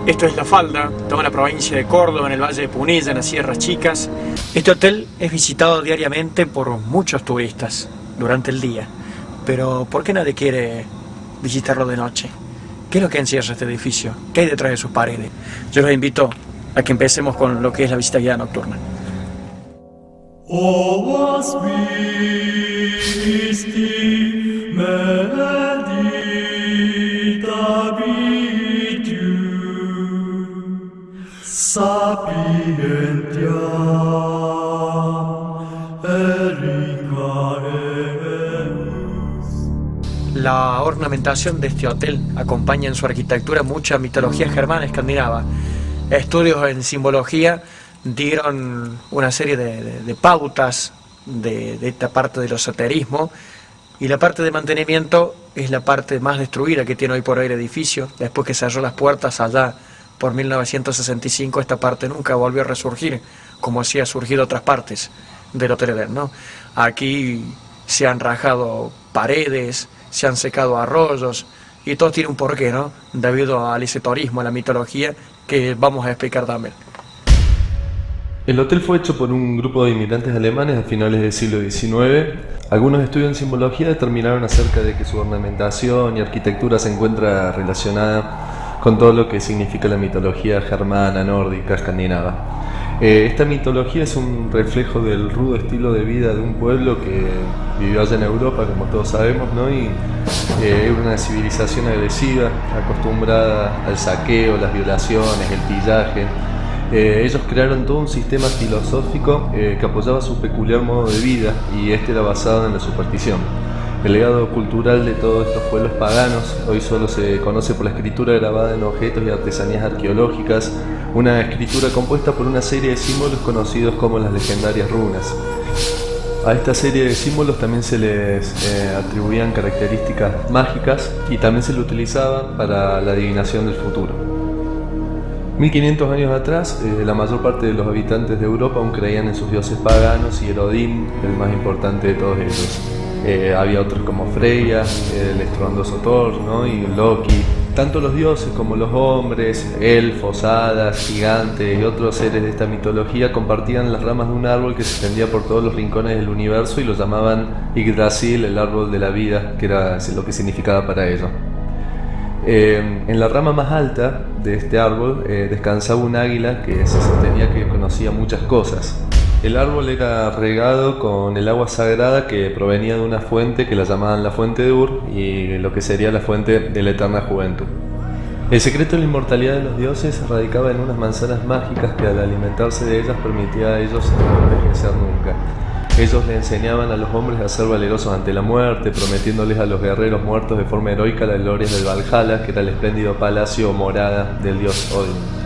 Esto es La Falda, toda la provincia de Córdoba, en el Valle de Punilla, en las Sierras Chicas. Este hotel es visitado diariamente por muchos turistas durante el día. Pero ¿por qué nadie quiere visitarlo de noche? ¿Qué es lo que encierra este edificio? ¿Qué hay detrás de sus paredes? Yo los invito a que empecemos con lo que es la visita guiada nocturna. La ornamentación de este hotel acompaña en su arquitectura mucha mitología germana escandinava. Estudios en simbología dieron una serie de pautas de esta parte del esoterismo, y la parte de mantenimiento es la parte más destruida que tiene hoy por hoy el edificio. Después que cerró las puertas allá por 1965, esta parte nunca volvió a resurgir como así ha surgido otras partes del Hotel Edén, ¿no? Aquí se han rajado paredes, se han secado arroyos, y todo tiene un porqué, ¿no? Debido al esoterismo, a la mitología, que vamos a explicar también. El hotel fue hecho por un grupo de inmigrantes alemanes a finales del siglo XIX. Algunos estudios en simbología determinaron acerca de que su ornamentación y arquitectura se encuentra relacionada con todo lo que significa la mitología germana, nórdica, escandinava. Esta mitología es un reflejo del rudo estilo de vida de un pueblo que vivió allá en Europa, como todos sabemos, ¿no? Y era una civilización agresiva, acostumbrada al saqueo, las violaciones, el pillaje. Ellos crearon todo un sistema filosófico que apoyaba su peculiar modo de vida, y este era basado en la superstición. El legado cultural de todos estos pueblos paganos hoy solo se conoce por la escritura grabada en objetos y artesanías arqueológicas, una escritura compuesta por una serie de símbolos conocidos como las legendarias runas. A esta serie de símbolos también se les atribuían características mágicas, y también se le utilizaban para la adivinación del futuro. 1500 años atrás, la mayor parte de los habitantes de Europa aún creían en sus dioses paganos, y era Odín el más importante de todos ellos. Había otros como Freya, el estruendoso Thor, ¿no? Y Loki. Tanto los dioses como los hombres, elfos, hadas, gigantes y otros seres de esta mitología compartían las ramas de un árbol que se extendía por todos los rincones del universo, y lo llamaban Yggdrasil, el árbol de la vida, que era lo que significaba para ellos. En la rama más alta de este árbol descansaba un águila que se sostenía que conocía muchas cosas. El árbol era regado con el agua sagrada que provenía de una fuente que la llamaban la fuente de Ur, y lo que sería la fuente de la eterna juventud. El secreto de la inmortalidad de los dioses radicaba en unas manzanas mágicas que, al alimentarse de ellas, permitía a ellos no envejecer nunca. Ellos le enseñaban a los hombres a ser valerosos ante la muerte, prometiéndoles a los guerreros muertos de forma heroica las glorias del Valhalla, que era el espléndido palacio o morada del dios Odin.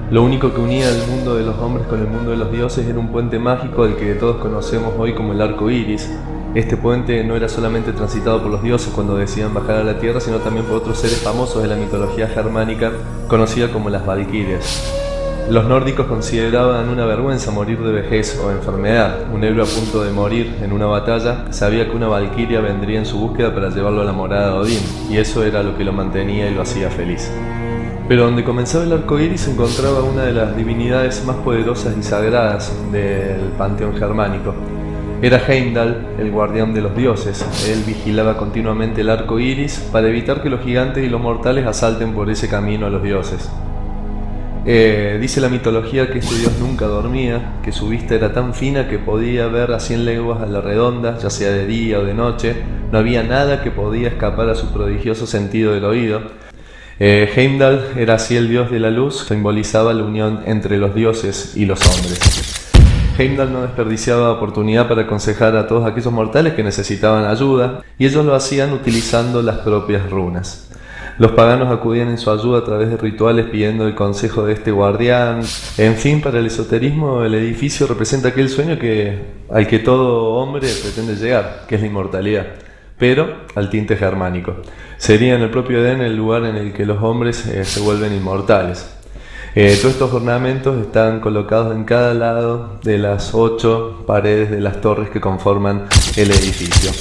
Lo único que unía el mundo de los hombres con el mundo de los dioses era un puente mágico del que todos conocemos hoy como el arco iris. Este puente no era solamente transitado por los dioses cuando decían bajar a la tierra, sino también por otros seres famosos de la mitología germánica, conocida como las valquirias. Los nórdicos consideraban una vergüenza morir de vejez o enfermedad. Un héroe a punto de morir en una batalla sabía que una valquiria vendría en su búsqueda para llevarlo a la morada de Odín, y eso era lo que lo mantenía y lo hacía feliz. Pero donde comenzaba el arco iris se encontraba una de las divinidades más poderosas y sagradas del panteón germánico. Era Heimdall, el guardián de los dioses. Él vigilaba continuamente el arco iris para evitar que los gigantes y los mortales asalten por ese camino a los dioses. Dice la mitología que este dios nunca dormía, que su vista era tan fina que podía ver a 100 leguas a la redonda, ya sea de día o de noche. No había nada que podía escapar a su prodigioso sentido del oído. Heimdall era así el dios de la luz, simbolizaba la unión entre los dioses y los hombres. Heimdall no desperdiciaba oportunidad para aconsejar a todos aquellos mortales que necesitaban ayuda, y ellos lo hacían utilizando las propias runas. Los paganos acudían en su ayuda a través de rituales pidiendo el consejo de este guardián. En fin, para el esoterismo, el edificio representa aquel sueño al que todo hombre pretende llegar, que es la inmortalidad. pero al tinte germánico. Sería en el propio Edén el lugar en el que los hombres se vuelven inmortales. Todos estos ornamentos están colocados en cada lado de las 8 paredes de las torres que conforman el edificio.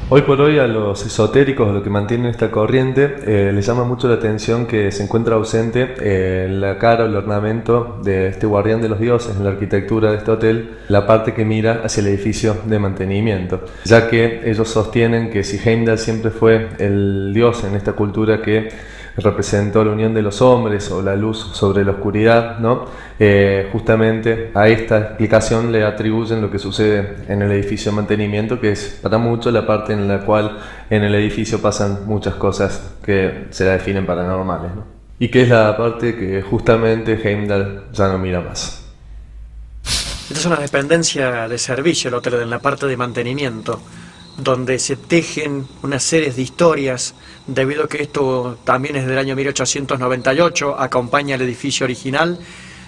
Hoy por hoy a los esotéricos, a los que mantienen esta corriente, les llama mucho la atención que se encuentra ausente en la cara o el ornamento de este guardián de los dioses, en la arquitectura de este hotel, la parte que mira hacia el edificio de mantenimiento, ya que ellos sostienen que si Heimdall siempre fue el dios en esta cultura que representó la unión de los hombres o la luz sobre la oscuridad, ¿no? Justamente a esta explicación le atribuyen lo que sucede en el edificio de mantenimiento, que es para muchos la parte en la cual en el edificio pasan muchas cosas que se la definen paranormales, ¿no? Y que es la parte que justamente Heimdall ya no mira más. Esta es una dependencia de servicio, el hotel, en la parte de mantenimiento, donde se tejen una serie de historias, debido a que esto también es del año 1898, acompaña al edificio original,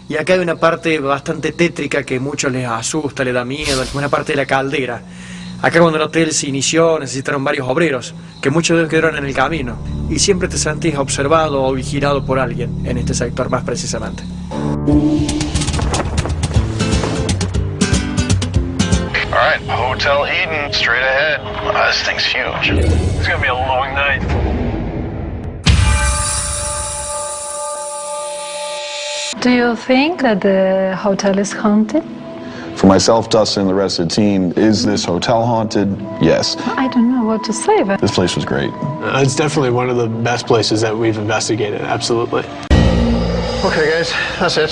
y acá hay una parte bastante tétrica que a muchos les asusta, les da miedo, una parte de la caldera. Acá cuando el hotel se inició necesitaron varios obreros, que muchos de ellos quedaron en el camino, y siempre te sentís observado o vigilado por alguien, en este sector más precisamente. Alright, Hotel Eden, straight ahead. This thing's huge. It's gonna be a long night. Do you think that the hotel is haunted? For myself, Dustin, and the rest of the team, is this hotel haunted? Yes. I don't know what to say, but... This place was great. It's definitely one of the best places that we've investigated, absolutely. Okay, guys, that's it.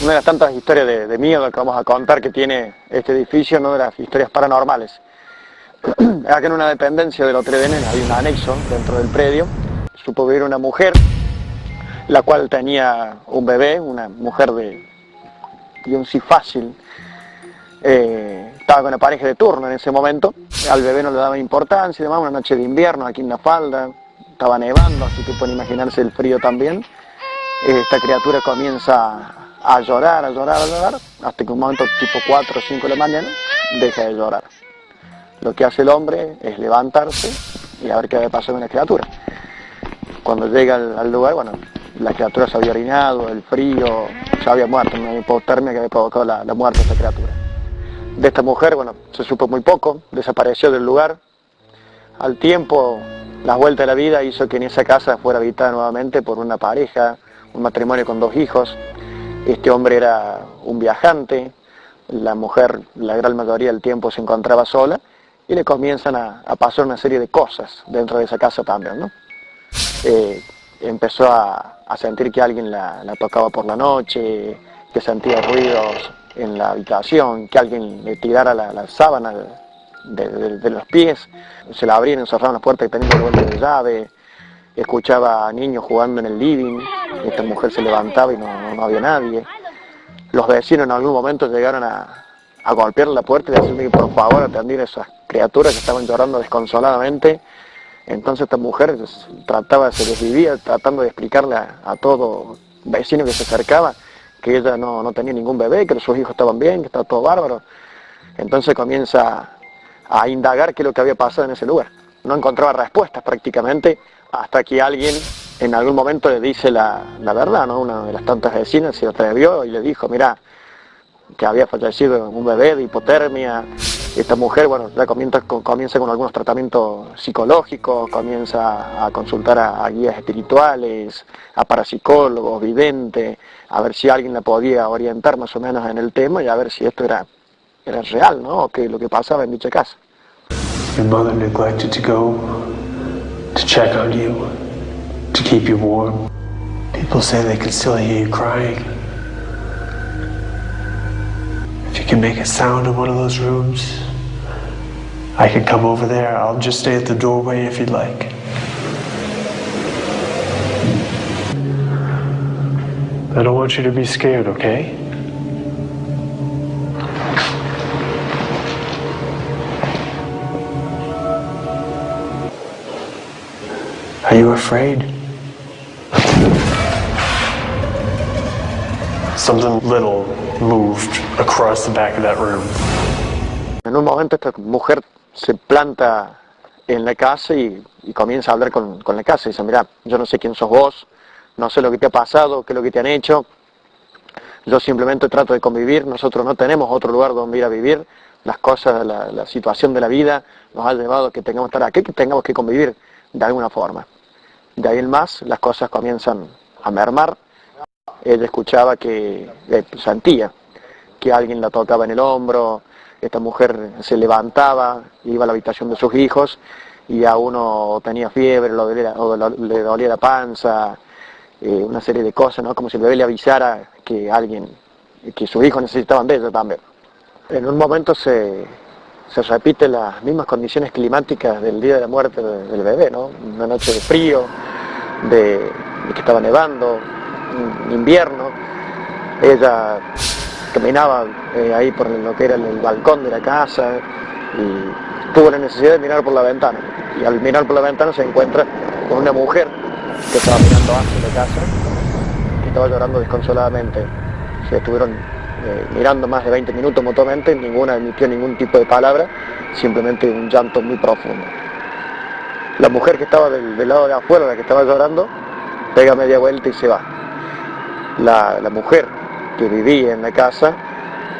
Una de las tantas historias de miedo que vamos a contar que tiene este edificio, no de las historias paranormales. Acá en una dependencia del Hotel Edén hay un anexo dentro del predio. Supo vivir una mujer, la cual tenía un bebé, una mujer de un sí fácil. Estaba con la pareja de turno en ese momento. Al bebé no le daba importancia y demás. Una noche de invierno aquí en La Falda, estaba nevando, así que pueden imaginarse el frío también. Esta criatura comienza a llorar, hasta que un momento tipo 4 o 5 de la mañana deja de llorar. Lo que hace el hombre es levantarse y a ver qué había pasado con la criatura. Cuando llega al lugar, bueno, la criatura se había orinado, el frío, se había muerto, una hipotermia que había provocado la muerte de esta criatura. De esta mujer, bueno, se supo muy poco, desapareció del lugar. Al tiempo, la vuelta de la vida hizo que en esa casa fuera habitada nuevamente por una pareja, un matrimonio con 2 hijos. Este hombre era un viajante, la mujer la gran mayoría del tiempo se encontraba sola y le comienzan a pasar una serie de cosas dentro de esa casa también, ¿no? Empezó a sentir que alguien la tocaba por la noche, que sentía ruidos en la habitación, que alguien le tirara la sábana de los pies, se la abrían y cerraban las puertas y tenían el golpe de llave. Escuchaba a niños jugando en el living, esta mujer se levantaba y no había nadie. Los vecinos en algún momento llegaron a golpear la puerta y decirle que por favor atendieran a esas criaturas que estaban llorando desconsoladamente. Entonces esta mujer se desvivía tratando de explicarle a todo vecino que se acercaba que ella no tenía ningún bebé, que sus hijos estaban bien, que estaba todo bárbaro. Entonces comienza a indagar qué es lo que había pasado en ese lugar. No encontraba respuestas prácticamente, hasta que alguien en algún momento le dice la verdad, ¿no? Una de las tantas vecinas se atrevió y le dijo, mira, que había fallecido un bebé de hipotermia. Esta mujer, bueno, ya comienza con algunos tratamientos psicológicos, comienza a consultar a guías espirituales, a parapsicólogos, videntes, a ver si alguien la podía orientar más o menos en el tema y a ver si esto era real, ¿no? O que lo que pasaba en dicha casa. Your mother neglected to go to check on you, to keep you warm. People say they can still hear you crying. If you can make a sound in one of those rooms, I can come over there. I'll just stay at the doorway if you'd like. I don't want you to be scared, okay? Are you afraid? Something little moved across the back of that room. En un momento esta mujer se planta en la casa y comienza a hablar con la casa. Dice, mira, yo no sé quién sos vos, no sé lo que te ha pasado, qué es lo que te han hecho. Yo simplemente trato de convivir, nosotros no tenemos otro lugar donde ir a vivir. Las cosas, la situación de la vida nos ha llevado a que tengamos que estar aquí, que tengamos que convivir de alguna forma. De ahí en más, las cosas comienzan a mermar. Ella escuchaba sentía que alguien la tocaba en el hombro. Esta mujer se levantaba, iba a la habitación de sus hijos y a uno tenía fiebre, le dolía la panza, una serie de cosas, ¿no? Como si el bebé le avisara que sus hijos necesitaban de ella también. En un momento se repiten las mismas condiciones climáticas del día de la muerte del bebé, ¿no? Una noche de frío, de que estaba nevando, un invierno. Ella caminaba ahí por lo que era el balcón de la casa y tuvo la necesidad de mirar por la ventana. Y al mirar por la ventana se encuentra con una mujer que estaba mirando hacia la casa, que estaba llorando desconsoladamente. Se estuvieron mirando más de 20 minutos mutuamente, ninguna emitió ningún tipo de palabra, simplemente un llanto muy profundo. La mujer que estaba del lado de afuera, la que estaba llorando, pega media vuelta y se va. La mujer que vivía en la casa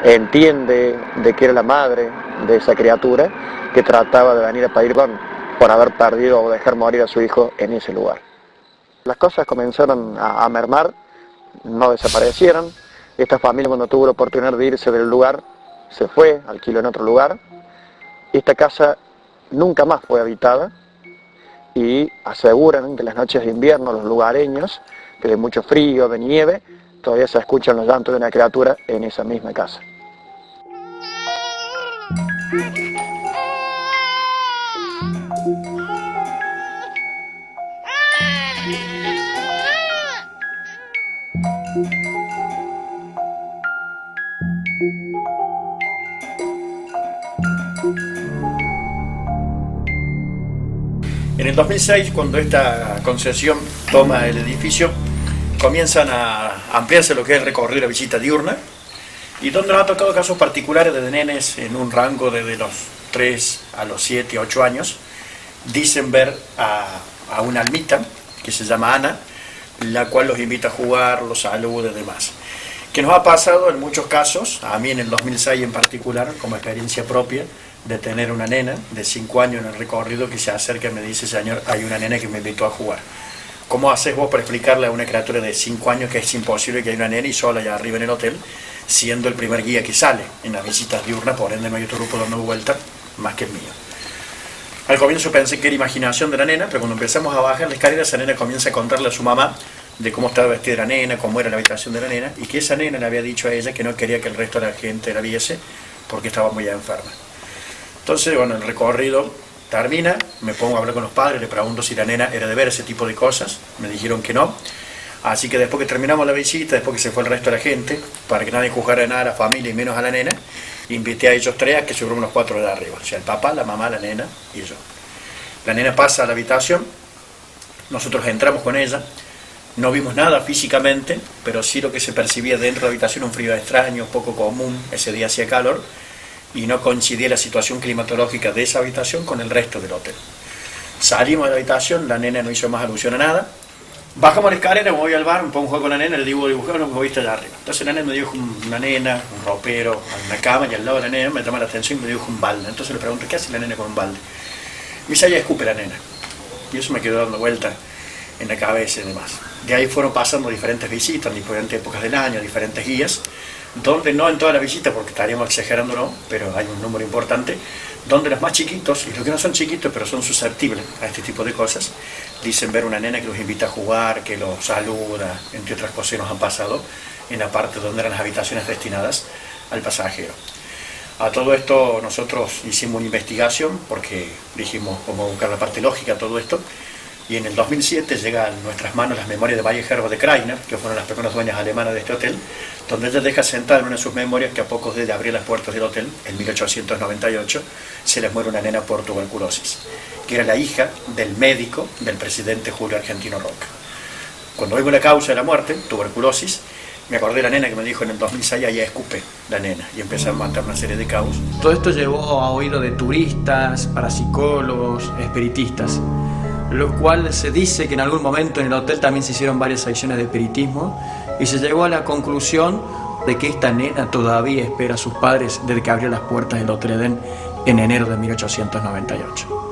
entiende de que era la madre de esa criatura que trataba de venir a pedir por haber perdido o dejar morir a su hijo en ese lugar. Las cosas comenzaron a mermar, no desaparecieron. Esta familia, cuando tuvo la oportunidad de irse del lugar, se fue, alquiló en otro lugar. Esta casa nunca más fue habitada y aseguran que las noches de invierno los lugareños, que de mucho frío, de nieve, todavía se escuchan los llantos de una criatura en esa misma casa. En el 2006, cuando esta concesión toma el edificio, comienzan a ampliarse lo que es el recorrido de la visita diurna, y donde nos ha tocado casos particulares de nenes en un rango desde los 3 a los 7, 8 años, dicen ver a una almita que se llama Ana, la cual los invita a jugar, los saluda y demás. Que nos ha pasado en muchos casos, a mí en el 2006 en particular, como experiencia propia, de tener una nena de 5 años en el recorrido que se acerca y me dice, señor, hay una nena que me invitó a jugar. ¿Cómo haces vos para explicarle a una criatura de 5 años que es imposible que haya una nena y sola allá arriba en el hotel, siendo el primer guía que sale en las visitas diurnas, por ende no hay otro grupo dando vuelta más que el mío? Al comienzo pensé que era imaginación de la nena, pero cuando empezamos a bajar la escalera, esa nena comienza a contarle a su mamá de cómo estaba vestida la nena, cómo era la habitación de la nena, y que esa nena le había dicho a ella que no quería que el resto de la gente la viese porque estaba muy enferma. Entonces, bueno, el recorrido termina, me pongo a hablar con los padres, le pregunto si la nena era de ver ese tipo de cosas, me dijeron que no. Así que después que terminamos la visita, después que se fue el resto de la gente, para que nadie juzgara nada a la familia y menos a la nena, invité a ellos 3 a que subieron los 4 de arriba, o sea, el papá, la mamá, la nena y yo. La nena pasa a la habitación, nosotros entramos con ella, no vimos nada físicamente, pero sí lo que se percibía dentro de la habitación, un frío extraño, poco común, ese día hacía calor, y no coincidía la situación climatológica de esa habitación con el resto del hotel. Salimos de la habitación, la nena no hizo más alusión a nada, bajamos la escalera, me voy al bar, me pongo a jugar con la nena, le digo dibujar, me voy allá arriba. Entonces la nena me dijo una nena, un ropero, una cama, y al lado de la nena me llama la atención y me dijo un balde. Entonces le pregunto, ¿qué hace la nena con un balde? Me dice, ella escupe la nena. Y eso me quedó dando vuelta en la cabeza y demás. De ahí fueron pasando diferentes visitas, diferentes épocas del año, diferentes guías, donde no en todas las visitas, porque estaríamos exagerándolo, pero hay un número importante, donde los más chiquitos, y los que no son chiquitos, pero son susceptibles a este tipo de cosas, dicen ver una nena que los invita a jugar, que los saluda, entre otras cosas que nos han pasado en la parte donde eran las habitaciones destinadas al pasajero. A todo esto nosotros hicimos una investigación, porque dijimos cómo buscar la parte lógica a todo esto, y en el 2007 llegan a nuestras manos las memorias de Marie Herbo de Kreiner, que fueron las primeras dueñas alemanas de este hotel, donde ella deja sentada en una de sus memorias que a pocos días de abrir las puertas del hotel, en 1898, se les muere una nena por tuberculosis, que era la hija del médico del presidente Julio Argentino Roca. Cuando vimos la causa de la muerte, tuberculosis, Me acordé de la nena que me dijo en el 2006, ahí escupe la nena, y empezó a matar una serie de caos. Todo esto llevó a oído de turistas, parapsicólogos, espiritistas, lo cual se dice que en algún momento en el hotel también se hicieron varias secciones de espiritismo y se llegó a la conclusión de que esta nena todavía espera a sus padres desde que abrió las puertas del Hotel Edén en enero de 1898.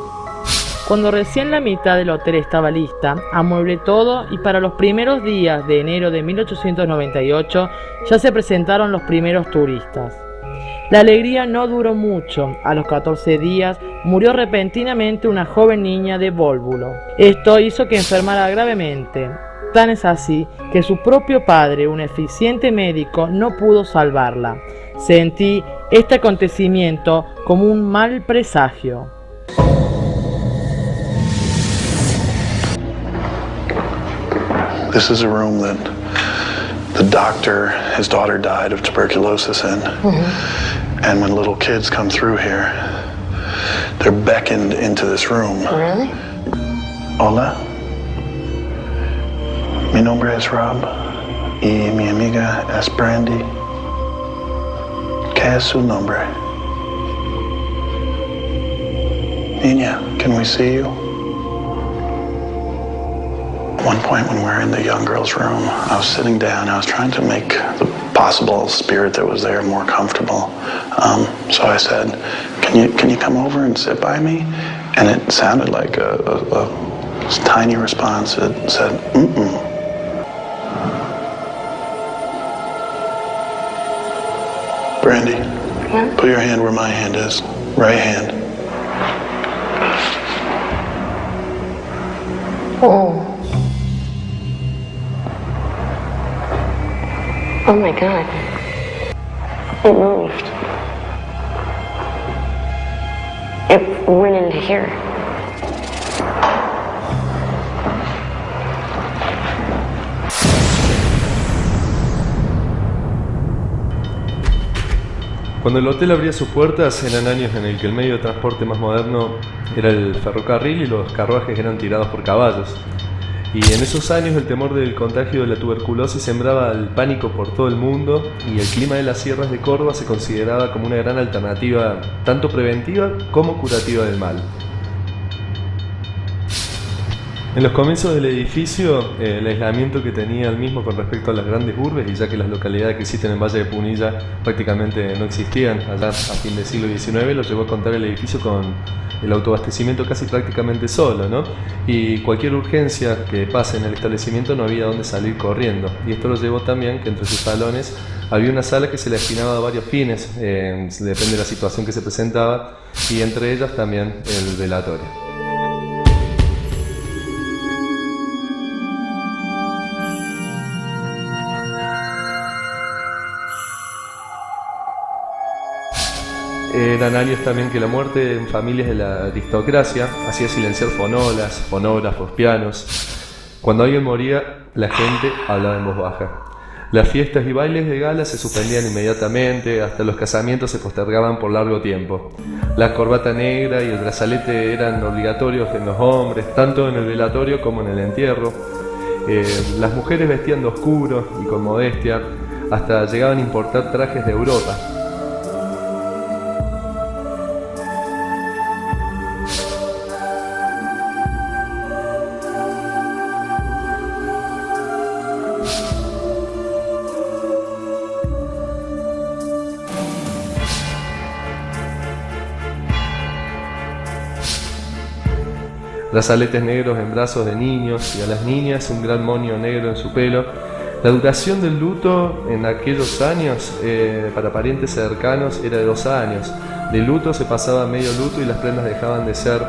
Cuando recién la mitad del hotel estaba lista, amueblé todo y para los primeros días de enero de 1898 ya se presentaron los primeros turistas. La alegría no duró mucho. A los 14 días murió repentinamente una joven niña de vólvulo. Esto hizo que enfermara gravemente. Tan es así que su propio padre, un eficiente médico, no pudo salvarla. Sentí este acontecimiento como un mal presagio. This is a room that the doctor, his daughter died of tuberculosis in. And when little kids come through here, they're beckoned into this room. Really? Hola. Mi nombre es Rob y mi amiga es Brandy. ¿Qué es su nombre? Niña, can we see you? At one point when we were in the young girl's room, I was sitting down, I was trying to make the possible spirit that was there more comfortable. So I said, can you come over and sit by me? And it sounded like a tiny response. It said, mm-mm. Brandy, Yeah? put your hand where my hand is. Right hand. Oh. Oh my God. It moved. It went into here. Cuando el hotel abría sus puertas eran años en el que el medio de transporte más moderno era el ferrocarril y los carruajes eran tirados por caballos. Y en esos años el temor del contagio de la tuberculosis sembraba el pánico por todo el mundo y el clima de las sierras de Córdoba se consideraba como una gran alternativa tanto preventiva como curativa del mal. En los comienzos del edificio, el aislamiento que tenía el mismo con respecto a las grandes urbes, y ya que las localidades que existen en Valle de Punilla prácticamente no existían allá a fin del siglo XIX, lo llevó a contar el edificio con el autoabastecimiento casi prácticamente solo, ¿no? Y cualquier urgencia que pase en el establecimiento no había dónde salir corriendo. Y esto lo llevó también que entre sus salones había una sala que se le destinaba a varios fines, depende de la situación que se presentaba, y entre ellas también el velatorio. Eran años también que la muerte en familias de la aristocracia hacía silenciar fonolas, fonógrafos, pianos. Cuando alguien moría, la gente hablaba en voz baja. Las fiestas y bailes de gala se suspendían inmediatamente, hasta los casamientos se postergaban por largo tiempo. La corbata negra y el brazalete eran obligatorios en los hombres, tanto en el velatorio como en el entierro. Las mujeres vestían de oscuro y con modestia, hasta llegaban a importar trajes de Europa. Brazaletes negros en brazos de niños y a las niñas un gran moño negro en su pelo. La duración del luto en aquellos años para parientes cercanos era de 2 años. De luto se pasaba a medio luto y las prendas dejaban de ser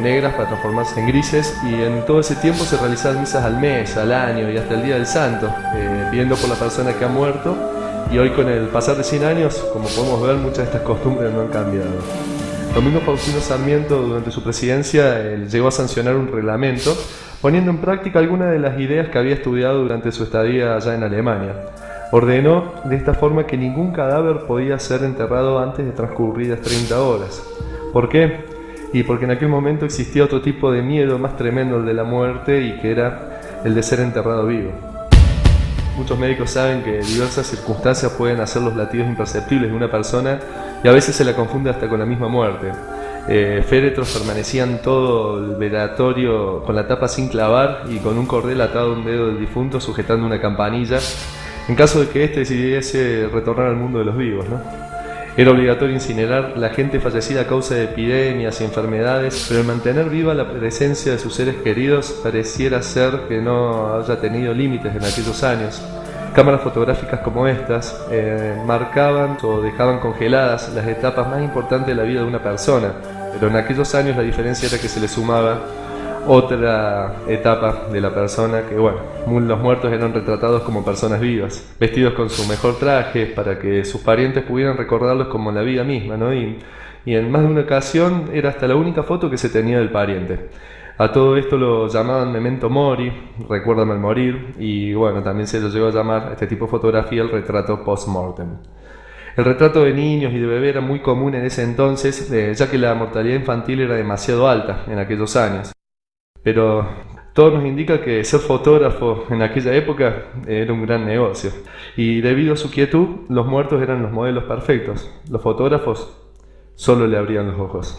negras para transformarse en grises, y en todo ese tiempo se realizaban misas al mes, al año y hasta el Día del Santo, pidiendo por la persona que ha muerto. Y hoy, con el pasar de 100 años, como podemos ver, muchas de estas costumbres no han cambiado. Domingo Faustino Sarmiento, durante su presidencia, llegó a sancionar un reglamento poniendo en práctica algunas de las ideas que había estudiado durante su estadía allá en Alemania. Ordenó de esta forma que ningún cadáver podía ser enterrado antes de transcurridas 30 horas. ¿Por qué? Y porque en aquel momento existía otro tipo de miedo más tremendo, el de la muerte, y que era el de ser enterrado vivo. Muchos médicos saben que diversas circunstancias pueden hacer los latidos imperceptibles de una persona y a veces se la confunde hasta con la misma muerte. Féretros permanecían todo el velatorio con la tapa sin clavar y con un cordel atado a un dedo del difunto sujetando una campanilla en caso de que éste decidiese retornar al mundo de los vivos, ¿no? Era obligatorio incinerar la gente fallecida a causa de epidemias y enfermedades, pero el mantener viva la presencia de sus seres queridos pareciera ser que no haya tenido límites en aquellos años. Cámaras fotográficas como estas marcaban o dejaban congeladas las etapas más importantes de la vida de una persona, pero en aquellos años la diferencia era que se le sumaba otra etapa de la persona, que bueno, los muertos eran retratados como personas vivas, vestidos con su mejor traje para que sus parientes pudieran recordarlos como la vida misma, ¿no? Y en más de una ocasión era hasta la única foto que se tenía del pariente. A todo esto lo llamaban memento mori, recuérdame al morir, y bueno, también se lo llegó a llamar a este tipo de fotografía el retrato post-mortem. El retrato de niños y de bebés era muy común en ese entonces, ya que la mortalidad infantil era demasiado alta en aquellos años. Pero todo nos indica que ser fotógrafo en aquella época era un gran negocio. Y debido a su quietud, los muertos eran los modelos perfectos. Los fotógrafos solo le abrían los ojos.